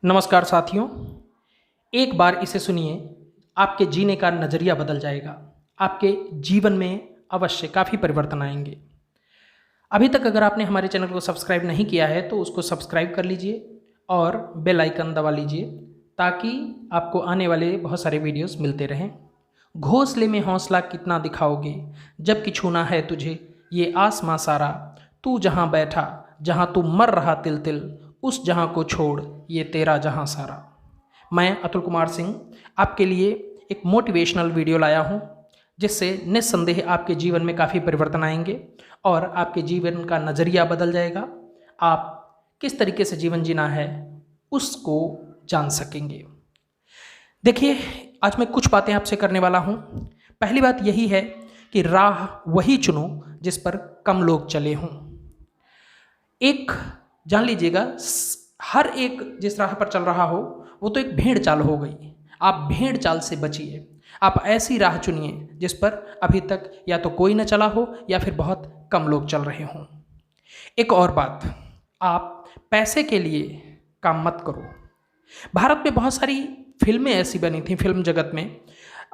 नमस्कार साथियों। एक बार इसे सुनिए, आपके जीने का नज़रिया बदल जाएगा। आपके जीवन में अवश्य काफ़ी परिवर्तन आएंगे। अभी तक अगर आपने हमारे चैनल को सब्सक्राइब नहीं किया है तो उसको सब्सक्राइब कर लीजिए और बेल आइकन दबा लीजिए ताकि आपको आने वाले बहुत सारे वीडियोस मिलते रहें। घोंसले में हौसला कितना दिखाओगे जब कि छूना है तुझे ये आसमां सारा, तू जहाँ बैठा जहाँ तू मर रहा तिल तिल, उस जहाँ को छोड़ ये तेरा जहाँ सारा। मैं अतुल कुमार सिंह आपके लिए एक मोटिवेशनल वीडियो लाया हूँ जिससे निस्संदेह आपके जीवन में काफ़ी परिवर्तन आएंगे और आपके जीवन का नज़रिया बदल जाएगा। आप किस तरीके से जीवन जीना है उसको जान सकेंगे। देखिए, आज मैं कुछ बातें आपसे करने वाला हूँ। पहली बात यही है कि राह वही चुनो जिस पर कम लोग चले हों। एक जान लीजिएगा, हर एक जिस राह पर चल रहा हो वो तो एक भेड़ चाल हो गई। आप भेड़ चाल से बचिए। आप ऐसी राह चुनिए जिस पर अभी तक या तो कोई न चला हो या फिर बहुत कम लोग चल रहे हों। एक और बात, आप पैसे के लिए काम मत करो। भारत में बहुत सारी फिल्में ऐसी बनी थी फिल्म जगत में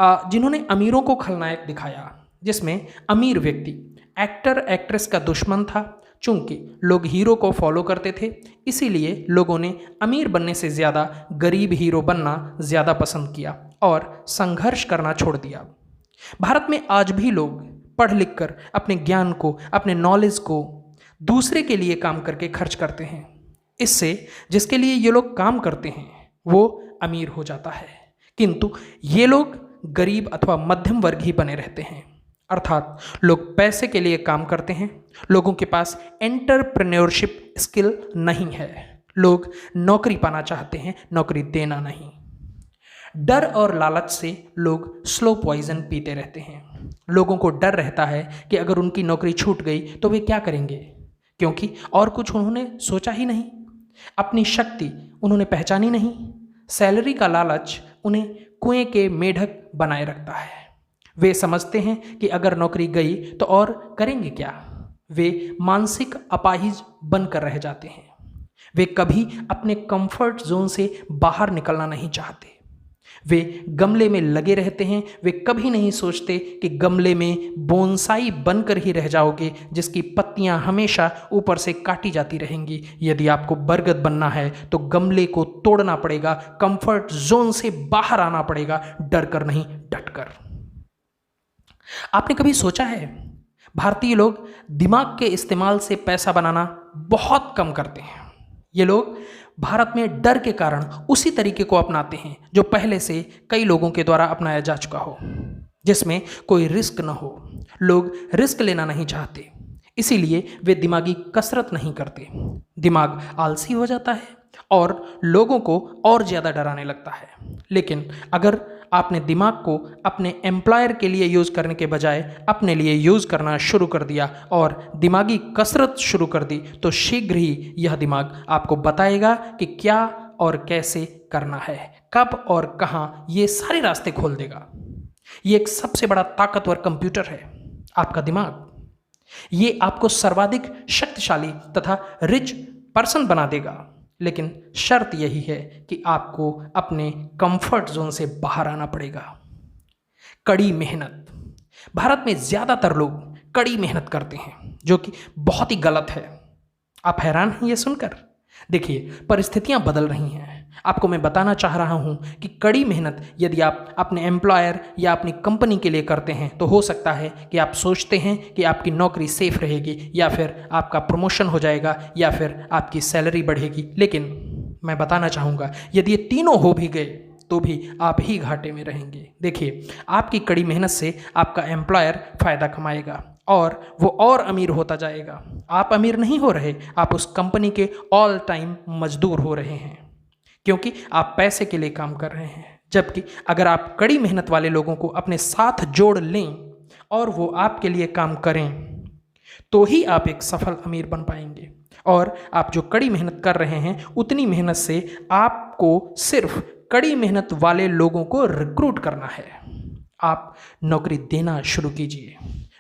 जिन्होंने अमीरों को खलनायक दिखाया, जिसमें अमीर व्यक्ति एक्टर एक्ट्रेस का दुश्मन था। चूंकि लोग हीरो को फॉलो करते थे, इसीलिए लोगों ने अमीर बनने से ज़्यादा गरीब हीरो बनना ज़्यादा पसंद किया और संघर्ष करना छोड़ दिया। भारत में आज भी लोग पढ़ लिख कर अपने ज्ञान को, अपने नॉलेज को दूसरे के लिए काम करके खर्च करते हैं। इससे जिसके लिए ये लोग काम करते हैं वो अमीर हो जाता है, किंतु ये लोग गरीब अथवा मध्यम वर्ग ही बने रहते हैं। अर्थात लोग पैसे के लिए काम करते हैं, लोगों के पास एंटरप्रेन्योरशिप स्किल नहीं है। लोग नौकरी पाना चाहते हैं, नौकरी देना नहीं। डर और लालच से लोग स्लो पॉइजन पीते रहते हैं। लोगों को डर रहता है कि अगर उनकी नौकरी छूट गई तो वे क्या करेंगे, क्योंकि और कुछ उन्होंने सोचा ही नहीं, अपनी शक्ति उन्होंने पहचानी नहीं। सैलरी का लालच उन्हें कुएं के मेढक बनाए रखता है। वे समझते हैं कि अगर नौकरी गई तो और करेंगे क्या। वे मानसिक अपाहिज बनकर रह जाते हैं। वे कभी अपने कंफर्ट जोन से बाहर निकलना नहीं चाहते। वे गमले में लगे रहते हैं। वे कभी नहीं सोचते कि गमले में बोनसाई बनकर ही रह जाओगे जिसकी पत्तियां हमेशा ऊपर से काटी जाती रहेंगी। यदि आपको बरगद बनना है तो गमले को तोड़ना पड़ेगा, कंफर्ट जोन से बाहर आना पड़ेगा, डर कर नहीं डट कर। आपने कभी सोचा है, भारतीय लोग दिमाग के इस्तेमाल से पैसा बनाना बहुत कम करते हैं। ये लोग भारत में डर के कारण उसी तरीके को अपनाते हैं जो पहले से कई लोगों के द्वारा अपनाया जा चुका हो, जिसमें कोई रिस्क न हो। लोग रिस्क लेना नहीं चाहते, इसीलिए वे दिमागी कसरत नहीं करते। दिमाग आलसी हो जाता है और लोगों को और ज़्यादा डराने लगता है। लेकिन अगर आपने दिमाग को अपने एम्प्लॉयर के लिए यूज़ करने के बजाय अपने लिए यूज़ करना शुरू कर दिया और दिमागी कसरत शुरू कर दी, तो शीघ्र ही यह दिमाग आपको बताएगा कि क्या और कैसे करना है, कब और कहाँ, ये सारे रास्ते खोल देगा। ये एक सबसे बड़ा ताकतवर कंप्यूटर है, आपका दिमाग। ये आपको सर्वाधिक शक्तिशाली तथा रिच पर्सन बना देगा। लेकिन शर्त यही है कि आपको अपने कंफर्ट जोन से बाहर आना पड़ेगा। कड़ी मेहनत। भारत में ज़्यादातर लोग कड़ी मेहनत करते हैं, जो कि बहुत ही गलत है। आप हैरान हैं ये सुनकर? देखिए, परिस्थितियां बदल रही हैं। आपको मैं बताना चाह रहा हूं कि कड़ी मेहनत यदि आप अपने एम्प्लॉयर या अपनी कंपनी के लिए करते हैं तो हो सकता है कि आप सोचते हैं कि आपकी नौकरी सेफ रहेगी या फिर आपका प्रमोशन हो जाएगा या फिर आपकी सैलरी बढ़ेगी। लेकिन मैं बताना चाहूँगा, यदि ये तीनों हो भी गए तो भी आप ही घाटे में रहेंगे। देखिए, आपकी कड़ी मेहनत से आपका एम्प्लॉयर फ़ायदा कमाएगा और वो और अमीर होता जाएगा। आप अमीर नहीं हो रहे, आप उस कंपनी के ऑल टाइम मजदूर हो रहे हैं, क्योंकि आप पैसे के लिए काम कर रहे हैं। जबकि अगर आप कड़ी मेहनत वाले लोगों को अपने साथ जोड़ लें और वो आपके लिए काम करें तो ही आप एक सफल अमीर बन पाएंगे। और आप जो कड़ी मेहनत कर रहे हैं, उतनी मेहनत से आपको सिर्फ कड़ी मेहनत वाले लोगों को रिक्रूट करना है। आप नौकरी देना शुरू कीजिए,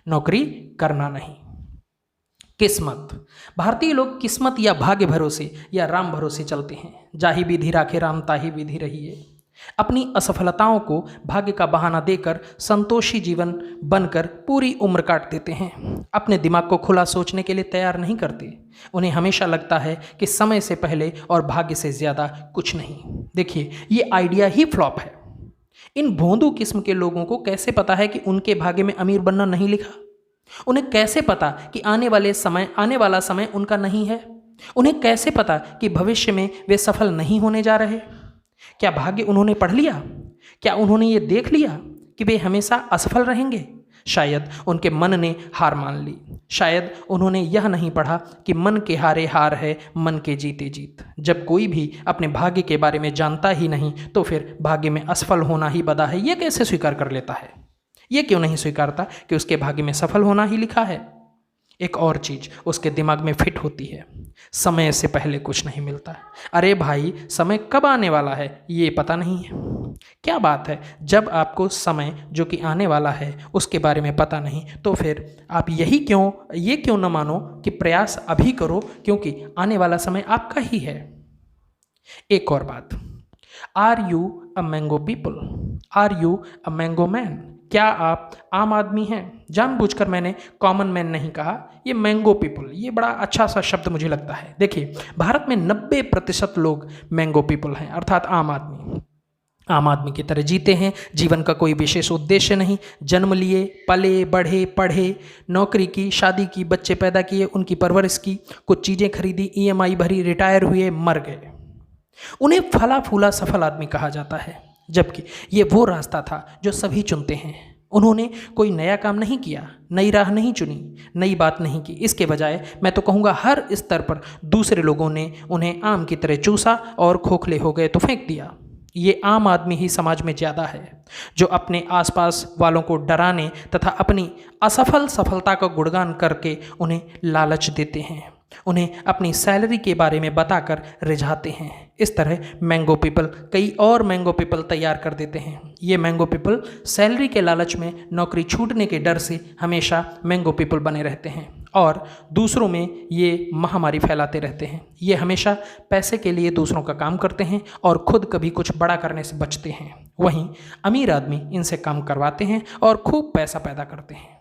नौकरी करना नहीं। किस्मत। भारतीय लोग किस्मत या भाग्य भरोसे या राम भरोसे चलते हैं। जाहि विधि राखे राम ताहि विधि रहिए। अपनी असफलताओं को भाग्य का बहाना देकर संतोषी जीवन बनकर पूरी उम्र काट देते हैं। अपने दिमाग को खुला सोचने के लिए तैयार नहीं करते। उन्हें हमेशा लगता है कि समय से पहले और भाग्य से ज़्यादा कुछ नहीं। देखिए, ये आइडिया ही फ्लॉप है। इन भोंदू किस्म के लोगों को कैसे पता है कि उनके भाग्य में अमीर बनना नहीं लिखा? उन्हें कैसे पता कि आने वाला समय उनका नहीं है? उन्हें कैसे पता कि भविष्य में वे सफल नहीं होने जा रहे? क्या भाग्य उन्होंने पढ़ लिया? क्या उन्होंने ये देख लिया कि वे हमेशा असफल रहेंगे? शायद उनके मन ने हार मान ली। शायद उन्होंने यह नहीं पढ़ा कि मन के हारे हार है, मन के जीते जीत। जब कोई भी अपने भाग्य के बारे में जानता ही नहीं तो फिर भाग्य में असफल होना ही बदा है, ये कैसे स्वीकार कर लेता है? ये क्यों नहीं स्वीकारता कि उसके भाग्य में सफल होना ही लिखा है? एक और चीज़ उसके दिमाग में फिट होती है, समय से पहले कुछ नहीं मिलता। अरे भाई, समय कब आने वाला है ये पता नहीं है। क्या बात है, जब आपको समय जो कि आने वाला है उसके बारे में पता नहीं तो फिर आप ये क्यों न मानो कि प्रयास अभी करो, क्योंकि आने वाला समय आपका ही है। एक और बात, are you a mango people? Are you a mango man? क्या आप आम आदमी हैं? जानबूझकर मैंने कॉमन मैन नहीं कहा, ये मैंगो पीपल, ये बड़ा अच्छा सा शब्द मुझे लगता है। देखिए, भारत में 90% लोग मैंगो पीपल हैं, अर्थात आम आदमी। आम आदमी की तरह जीते हैं, जीवन का कोई विशेष उद्देश्य नहीं। जन्म लिए, पले बढ़े, पढ़े, नौकरी की, शादी की, बच्चे पैदा किए, उनकी परवरिश की, कुछ चीज़ें खरीदी, EMI भरी, रिटायर हुए, मर गए। उन्हें फला फूला सफल आदमी कहा जाता है, जबकि ये वो रास्ता था जो सभी चुनते हैं। उन्होंने कोई नया काम नहीं किया, नई राह नहीं चुनी, नई बात नहीं की। इसके बजाय मैं तो कहूँगा हर स्तर पर दूसरे लोगों ने उन्हें आम की तरह चूसा और खोखले हो गए तो फेंक दिया। ये आम आदमी ही समाज में ज़्यादा है जो अपने आसपास वालों को डराने तथा अपनी असफल सफलता का गुणगान करके उन्हें लालच देते हैं, उन्हें अपनी सैलरी के बारे में बताकर रिझाते हैं। इस तरह मैंगो पीपल कई और मैंगो पीपल तैयार कर देते हैं। ये मैंगो पीपल सैलरी के लालच में, नौकरी छूटने के डर से हमेशा मैंगो पीपल बने रहते हैं और दूसरों में ये महामारी फैलाते रहते हैं। ये हमेशा पैसे के लिए दूसरों का काम करते हैं और खुद कभी कुछ बड़ा करने से बचते हैं। वहीं अमीर आदमी इनसे काम करवाते हैं और खूब पैसा पैदा करते हैं।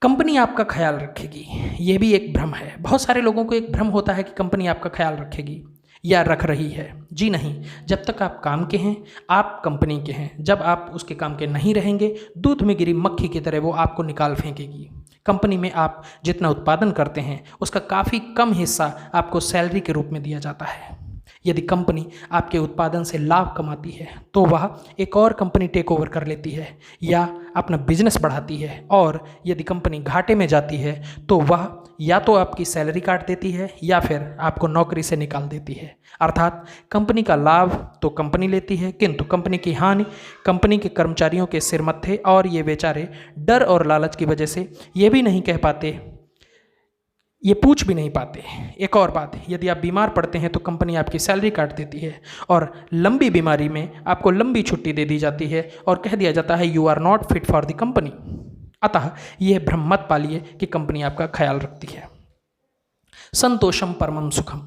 कंपनी आपका ख्याल रखेगी, यह भी एक भ्रम है। बहुत सारे लोगों को एक भ्रम होता है कि कंपनी आपका ख्याल रखेगी या रख रही है। जी नहीं, जब तक आप काम के हैं आप कंपनी के हैं। जब आप उसके काम के नहीं रहेंगे, दूध में गिरी मक्खी की तरह वो आपको निकाल फेंकेगी। कंपनी में आप जितना उत्पादन करते हैं उसका काफ़ी कम हिस्सा आपको सैलरी के रूप में दिया जाता है। यदि कंपनी आपके उत्पादन से लाभ कमाती है तो वह एक और कंपनी टेक ओवर कर लेती है या अपना बिजनेस बढ़ाती है, और यदि कंपनी घाटे में जाती है तो वह या तो आपकी सैलरी काट देती है या फिर आपको नौकरी से निकाल देती है। अर्थात कंपनी का लाभ तो कंपनी लेती है, किंतु कंपनी की हानि कंपनी के कर्मचारियों के सिर मत्थे, और ये बेचारे डर और लालच की वजह से ये भी नहीं कह पाते, ये पूछ भी नहीं पाते। एक और बात, यदि आप बीमार पड़ते हैं तो कंपनी आपकी सैलरी काट देती है, और लंबी बीमारी में आपको लंबी छुट्टी दे दी जाती है और कह दिया जाता है you are not fit for the company. अतः यह भ्रम मत पालिए कि कंपनी आपका ख्याल रखती है। संतोषम परमम सुखम,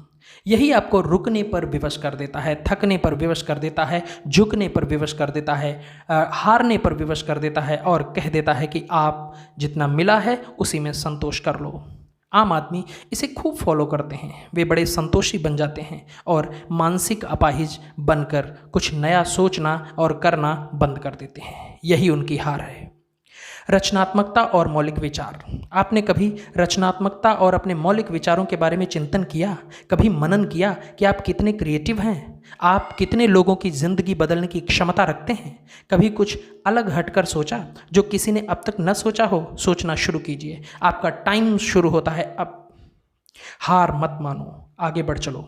यही आपको रुकने पर विवश कर देता है, थकने पर विवश कर देता है, झुकने पर विवश कर देता है, हारने पर विवश कर देता है और कह देता है कि आप जितना मिला है उसी में संतोष कर लो। आम आदमी इसे खूब फॉलो करते हैं, वे बड़े संतोषी बन जाते हैं और मानसिक अपाहिज बनकर कुछ नया सोचना और करना बंद कर देते हैं। यही उनकी हार है। रचनात्मकता और मौलिक विचार, आपने कभी रचनात्मकता और अपने मौलिक विचारों के बारे में चिंतन किया? कभी मनन किया कि आप कितने क्रिएटिव हैं? आप कितने लोगों की ज़िंदगी बदलने की क्षमता रखते हैं? कभी कुछ अलग हटकर सोचा जो किसी ने अब तक न सोचा हो? सोचना शुरू कीजिए, आपका टाइम शुरू होता है अब। हार मत मानो, आगे बढ़ चलो।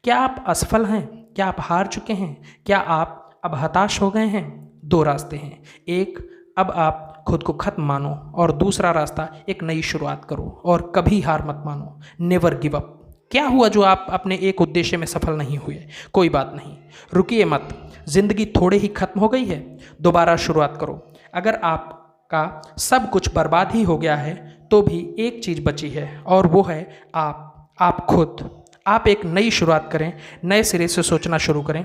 क्या आप असफल हैं? क्या आप हार चुके हैं? क्या आप अब हताश हो गए हैं? दो रास्ते हैं, एक अब आप खुद को खत्म मानो, और दूसरा रास्ता एक नई शुरुआत करो और कभी हार मत मानो। Never give up. क्या हुआ जो आप अपने एक उद्देश्य में सफल नहीं हुए? कोई बात नहीं, रुकिए मत। जिंदगी थोड़े ही खत्म हो गई है, दोबारा शुरुआत करो। अगर आपका सब कुछ बर्बाद ही हो गया है तो भी एक चीज़ बची है और वो है आप खुद। आप एक नई शुरुआत करें, नए सिरे से सोचना शुरू करें,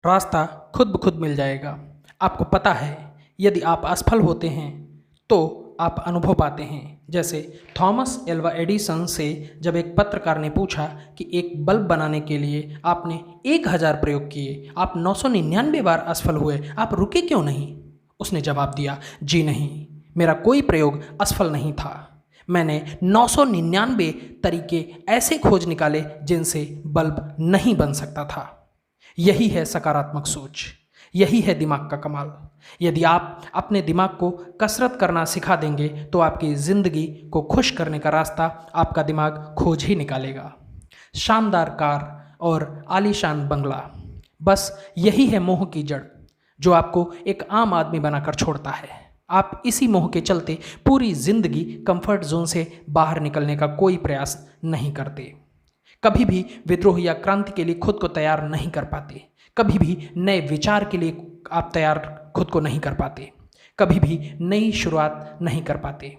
रास्ता खुद ब खुद मिल जाएगा। आपको पता है यदि आप असफल होते हैं तो आप अनुभव पाते हैं। जैसे थॉमस एल्वा एडिसन से जब एक पत्रकार ने पूछा कि एक बल्ब बनाने के लिए आपने 1000 प्रयोग किए, आप 999 बार असफल हुए, आप रुके क्यों नहीं? उसने जवाब दिया, जी नहीं, मेरा कोई प्रयोग असफल नहीं था। मैंने 999 तरीके ऐसे खोज निकाले जिनसे बल्ब नहीं बन सकता था। यही है सकारात्मक सोच, यही है दिमाग का कमाल। यदि आप अपने दिमाग को कसरत करना सिखा देंगे तो आपकी ज़िंदगी को खुश करने का रास्ता आपका दिमाग खोज ही निकालेगा। शानदार कार और आलीशान बंगला, बस यही है मोह की जड़ जो आपको एक आम आदमी बनाकर छोड़ता है। आप इसी मोह के चलते पूरी ज़िंदगी कंफर्ट जोन से बाहर निकलने का कोई प्रयास नहीं करते। कभी भी विद्रोह या क्रांति के लिए खुद को तैयार नहीं कर पाते। कभी भी नए विचार के लिए आप तैयार खुद को नहीं कर पाते। कभी भी नई शुरुआत नहीं कर पाते।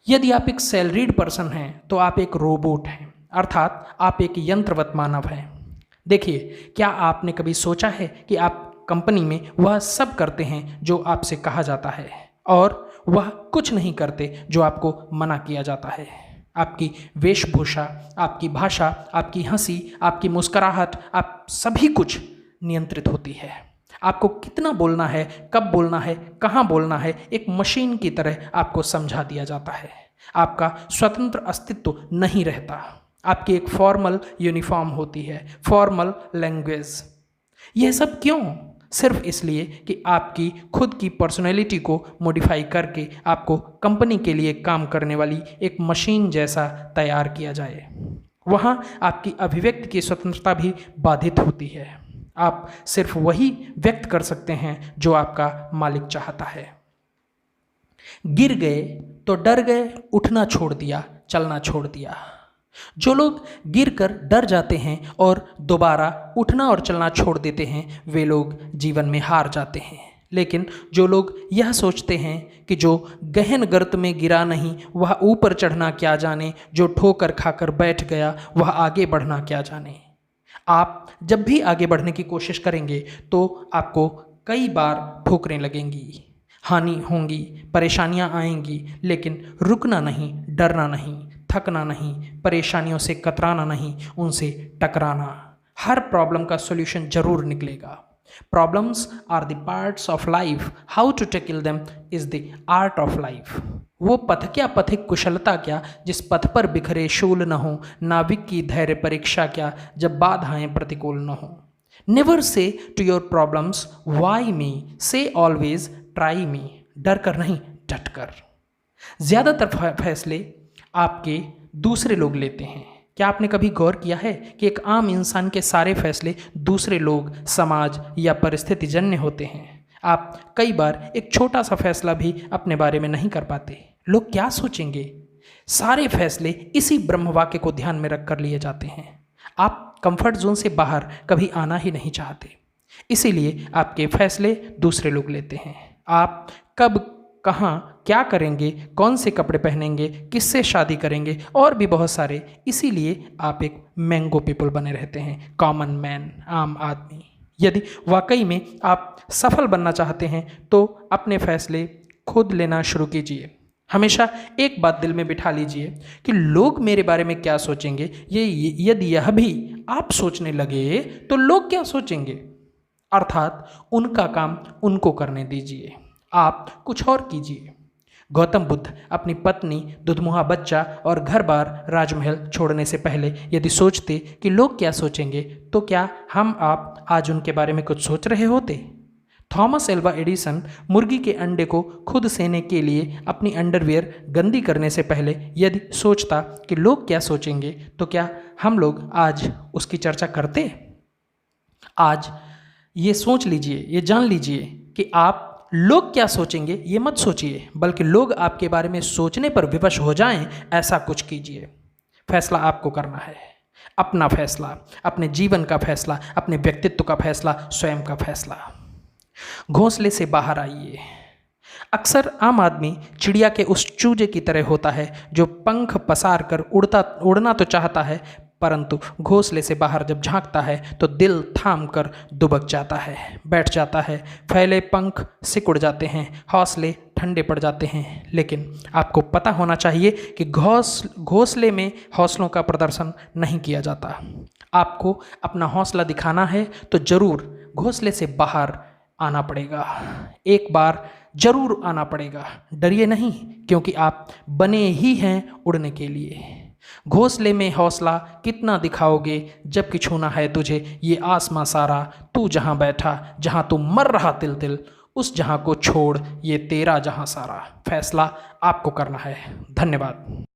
यदि आप एक सैलरीड पर्सन हैं तो आप एक रोबोट हैं, अर्थात आप एक यंत्रवत मानव हैं। देखिए, क्या आपने कभी सोचा है कि आप कंपनी में वह सब करते हैं जो आपसे कहा जाता है और वह कुछ नहीं करते जो आपको मना किया जाता है? आपकी वेशभूषा, आपकी भाषा, आपकी हंसी, आपकी मुस्कुराहट, आप सभी कुछ नियंत्रित होती है। आपको कितना बोलना है, कब बोलना है, कहाँ बोलना है, एक मशीन की तरह आपको समझा दिया जाता है। आपका स्वतंत्र अस्तित्व नहीं रहता। आपकी एक फॉर्मल यूनिफॉर्म होती है, फॉर्मल लैंग्वेज। यह सब क्यों? सिर्फ इसलिए कि आपकी खुद की पर्सनैलिटी को मॉडिफाई करके आपको कंपनी के लिए काम करने वाली एक मशीन जैसा तैयार किया जाए। वहाँ आपकी अभिव्यक्ति की स्वतंत्रता भी बाधित होती है। आप सिर्फ वही व्यक्त कर सकते हैं जो आपका मालिक चाहता है। गिर गए तो डर गए, उठना छोड़ दिया, चलना छोड़ दिया। जो लोग गिरकर डर जाते हैं और दोबारा उठना और चलना छोड़ देते हैं, वे लोग जीवन में हार जाते हैं। लेकिन जो लोग यह सोचते हैं कि जो गहन गर्त में गिरा नहीं वह ऊपर चढ़ना क्या जाने, जो ठोकर खाकर बैठ गया वह आगे बढ़ना क्या जाने। आप जब भी आगे बढ़ने की कोशिश करेंगे तो आपको कई बार ठोकरें लगेंगी, हानि होंगी, परेशानियां आएंगी, लेकिन रुकना नहीं, डरना नहीं, थकना नहीं, परेशानियों से कतराना नहीं, उनसे टकराना। हर प्रॉब्लम का सॉल्यूशन जरूर निकलेगा। Problems are the parts of life, how to tackle them is the art of life. वो पथ क्या, पथिक कुशलता क्या, जिस पथ पर बिखरे शूल न हो, नाविक की धैर्य परीक्षा क्या, जब बाधाएं प्रतिकूल न हो। Never say to your problems why me, say always try me. डर कर नहीं, डट कर। ज़्यादातर फैसले आपके दूसरे लोग लेते हैं। क्या आपने कभी गौर किया है कि एक आम इंसान के सारे फैसले दूसरे लोग, समाज या परिस्थिति जन्य होते हैं? आप कई बार एक छोटा सा फैसला भी अपने बारे में नहीं कर पाते। लोग क्या सोचेंगे? सारे फैसले इसी ब्रह्म वाक्य को ध्यान में रखकर लिए जाते हैं। आप कंफर्ट जोन से बाहर कभी आना ही नहीं चाहते, इसीलिए आपके फैसले दूसरे लोग लेते हैं। आप कब, कहाँ, क्या करेंगे, कौन से कपड़े पहनेंगे, किससे शादी करेंगे और भी बहुत सारे। इसीलिए आप एक मैंगो पीपल बने रहते हैं, कॉमन मैन, आम आदमी। यदि वाकई में आप सफल बनना चाहते हैं तो अपने फैसले खुद लेना शुरू कीजिए। हमेशा एक बात दिल में बिठा लीजिए कि लोग मेरे बारे में क्या सोचेंगे। यदि यह भी आप सोचने लगे तो लोग क्या सोचेंगे, अर्थात उनका काम उनको करने दीजिए, आप कुछ और कीजिए। गौतम बुद्ध अपनी पत्नी, दुधमुहा बच्चा और घर बार, राजमहल छोड़ने से पहले यदि सोचते कि लोग क्या सोचेंगे, तो क्या हम आप आज उनके बारे में कुछ सोच रहे होते? थॉमस एल्वा एडिसन मुर्गी के अंडे को खुद सेने के लिए अपनी अंडरवियर गंदी करने से पहले यदि सोचता कि लोग क्या सोचेंगे, तो क्या हम लोग आज उसकी चर्चा करते? आज ये सोच लीजिए, ये जान लीजिए कि आप लोग क्या सोचेंगे ये मत सोचिए, बल्कि लोग आपके बारे में सोचने पर विवश हो जाएं, ऐसा कुछ कीजिए। फैसला आपको करना है, अपना फैसला, अपने जीवन का फैसला, अपने व्यक्तित्व का फैसला, स्वयं का फैसला। घोंसले से बाहर आइए। अक्सर आम आदमी चिड़िया के उस चूजे की तरह होता है जो पंख पसार कर उड़ना तो चाहता है, परंतु घोंसले से बाहर जब झांकता है तो दिल थाम कर दुबक जाता है, बैठ जाता है। फैले पंख सिकुड़ जाते हैं, हौसले ठंडे पड़ जाते हैं। लेकिन आपको पता होना चाहिए कि घोंसले में हौसलों का प्रदर्शन नहीं किया जाता। आपको अपना हौसला दिखाना है तो ज़रूर घोंसले से बाहर आना पड़ेगा, एक बार जरूर आना पड़ेगा। डरिए नहीं, क्योंकि आप बने ही हैं उड़ने के लिए। घोंसले में हौसला कितना दिखाओगे जबकि छूना है तुझे ये आसमां सारा। तू जहां बैठा, जहां तू मर रहा तिल तिल, उस जहां को छोड़ ये तेरा जहां सारा। फैसला आपको करना है। धन्यवाद।